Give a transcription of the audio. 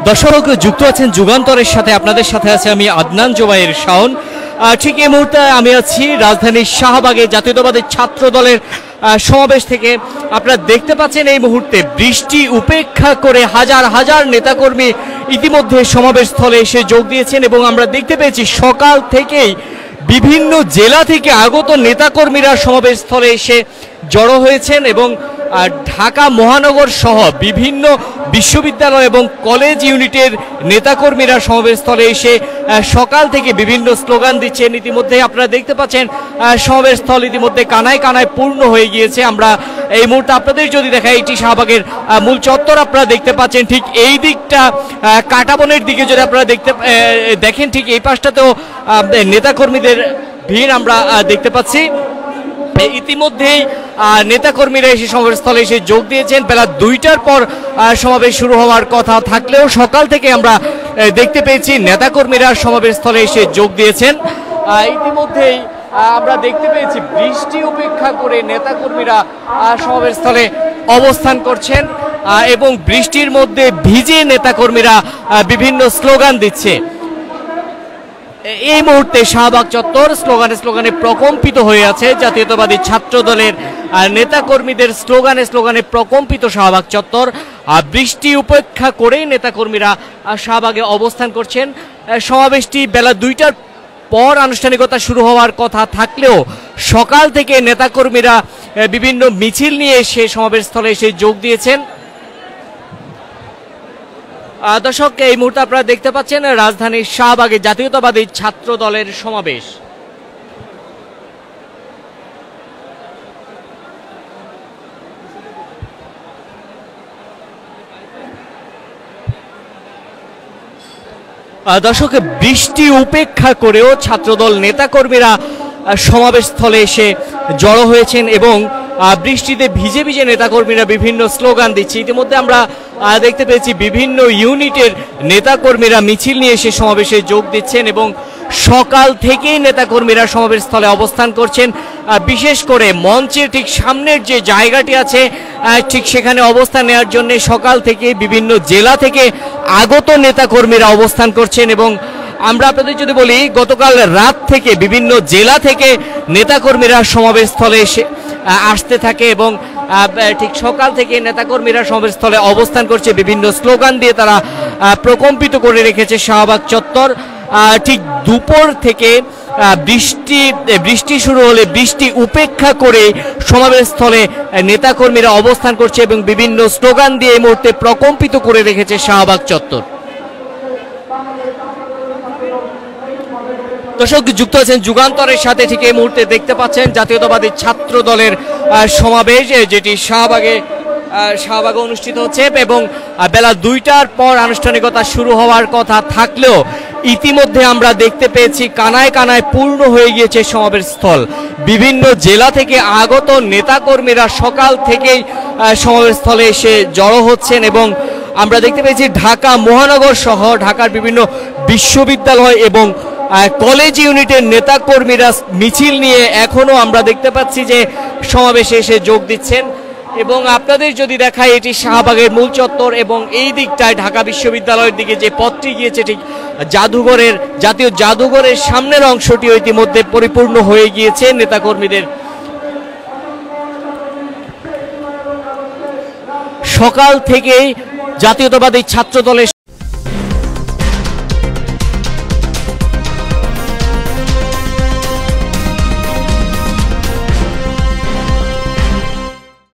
দর্শক যুক্ত আছেন যুগান্তরের সাথে, আপনাদের সাথে আছে আমি আদনান জোবায়ের শাওন। ঠিক এই মুহূর্তে আমি আছি রাজধানীর শাহবাগে জাতীয়তাবাদী ছাত্র দলের সমাবেশ থেকে। আপনারা দেখতে পাচ্ছেন এই মুহূর্তে বৃষ্টি উপেক্ষা করে হাজার হাজার নেতাকর্মী ইতিমধ্যে সমাবেশ স্থলে এসে যোগ দিয়েছেন এবং আমরা দেখতে পেয়েছি সকাল থেকেই বিভিন্ন জেলা থেকে আগত নেতাকর্মীরা সমাবেশ স্থলে এসে জড়ো হয়েছেন এবং ঢাকা মহানগর সহ বিভিন্ন বিশ্ববিদ্যালয় এবং কলেজ ইউনিটের নেতাকর্মীরা সমাবেশ স্থলে এসে সকাল থেকে বিভিন্ন স্লোগান দিচ্ছেন। ইতিমধ্যে আপনারা দেখতে পাচ্ছেন সমাবেশ স্থল ইতিমধ্যে কানায় কানায় পূর্ণ হয়ে গিয়েছে। আমরা এই মুহূর্তে আপনাদের যদি দেখাই, এটি শাহবাগের মূল চত্বর আপনারা দেখতে পাচ্ছেন। ঠিক এই দিকটা কাঁটাবনের দিকে যদি আপনারা দেখেন, ঠিক এই পাশটাতেও নেতাকর্মীদের ভিড় আমরা দেখতে পাচ্ছি। ইতিমধ্যেই নেতাকর্মীরা এসে সমাবেশস্থলে এসে যোগ দিয়েছেন। বেলা 2টার পর সমাবেশ শুরু হওয়ার কথা থাকলেও সকাল থেকে আমরা দেখতে পেয়েছি নেতাকর্মীরা সমাবেশস্থলে এসে যোগ দিয়েছেন। ইতিমধ্যেই আমরা দেখতে পেয়েছি বৃষ্টি উপেক্ষা করে নেতাকর্মীরা সমাবেশস্থলে অবস্থান করছেন এবং বৃষ্টির মধ্যে ভিজে নেতাকর্মীরা বিভিন্ন স্লোগান দিচ্ছে। এই মুহূর্তে শাহবাগ চত্বর স্লোগানে প্রকম্পিত হয়ে আছে। জাতীয়তাবাদী ছাত্র দলের নেতাকর্মীদের স্লোগানে প্রকম্পিত শাহবাগ চত্বর। বৃষ্টি উপেক্ষা করেই নেতাকর্মীরা শাহবাগে অবস্থান করছেন। সমাবেশটি বেলা 2টার পর আনুষ্ঠানিকতা শুরু হওয়ার কথা থাকলেও সকাল থেকে নেতাকর্মীরা বিভিন্ন মিছিল নিয়ে এসে সমাবেশ স্থলে এসে যোগ দিয়েছেন। দর্শক এই মুহূর্তে আপনারা দেখতে পাচ্ছেন রাজধানীর শাহবাগে জাতীয়তাবাদী ছাত্র দলের সমাবেশ। দর্শক বৃষ্টি উপেক্ষা করেও ছাত্রদল নেতাকর্মীরা সমাবেশ স্থলে এসে জড়ো হয়েছেন এবং বৃষ্টিতে ভিজে ভিজে নেতাকর্মীরা বিভিন্ন স্লোগান দিচ্ছে। ইতিমধ্যে আমরা দেখতে পেয়েছি বিভিন্ন ইউনিটের নেতাকর্মীরা মিছিল নিয়ে এসে সমাবেশে যোগ দিচ্ছেন এবং সকাল থেকেই নেতাকর্মীরা সমাবেশ স্থলে অবস্থান করছেন। বিশেষ করে মঞ্চের ঠিক সামনের যে জায়গাটি আছে ঠিক সেখানে অবস্থান নেওয়ার জন্য সকাল থেকে বিভিন্ন জেলা থেকে আগত নেতাকর্মীরা অবস্থান করছেন এবং আমরা আপনাদের যদি বলি, গতকাল রাত থেকে বিভিন্ন জেলা থেকে নেতাকর্মীরা সমাবেশ স্থলে এসে আসতে থাকে এবং ঠিক সকাল থেকে নেতাকর্মীরা সমাবেশস্থলে অবস্থান করছে। বিভিন্ন স্লোগান দিয়ে তারা প্রকম্পিত করে রেখেছে শাহবাগ চত্বর। ঠিক দুপুর থেকে বৃষ্টি শুরু হলে বৃষ্টি উপেক্ষা করে সমাবেশস্থলে নেতাকর্মীরা অবস্থান করছে এবং বিভিন্ন স্লোগান দিয়ে এই মুহূর্তে প্রকম্পিত করে রেখেছে শাহবাগ চত্বর। দর্শক যুক্ত আছেন যুগান্তরের সাথে। ঠিক এই মুহূর্তে দেখতে পাচ্ছেন জাতীয়তাবাদী ছাত্র দলের সমাবেশ, যেটি শাহবাগে অনুষ্ঠিত হচ্ছে এবং বেলা 2টার পর আনুষ্ঠানিকতা শুরু হওয়ার কথা থাকলেও ইতিমধ্যে আমরা দেখতে পেয়েছি কানায় কানায় পূর্ণ হয়ে গিয়েছে সমাবেশ স্থল। বিভিন্ন জেলা থেকে আগত নেতাকর্মীরা সকাল থেকেই সমাবেশ স্থলে এসে জড়ো হচ্ছেন এবং আমরা দেখতে পেয়েছি ঢাকা মহানগর সহ ঢাকার বিভিন্ন বিশ্ববিদ্যালয় এবং কলেজ ইউনিটের নেতাকর্মীরা মিছিল নিয়ে এখনো আমরা দেখতে পাচ্ছি যে সমাবেশে এসে যোগ দিচ্ছেন। এবং আপনাদের যদি দেখায়, এটি শাহবাগের মূল চত্বর এবং এই দিকটায় ঢাকা বিশ্ববিদ্যালয়ের দিকে যে পথটি গিয়েছে ঠিক জাতীয় জাদুঘরের সামনের অংশটি ইতিমধ্যে পরিপূর্ণ হয়ে গিয়েছে নেতাকর্মীদের। সকাল থেকেই জাতীয়তাবাদী ছাত্র দলের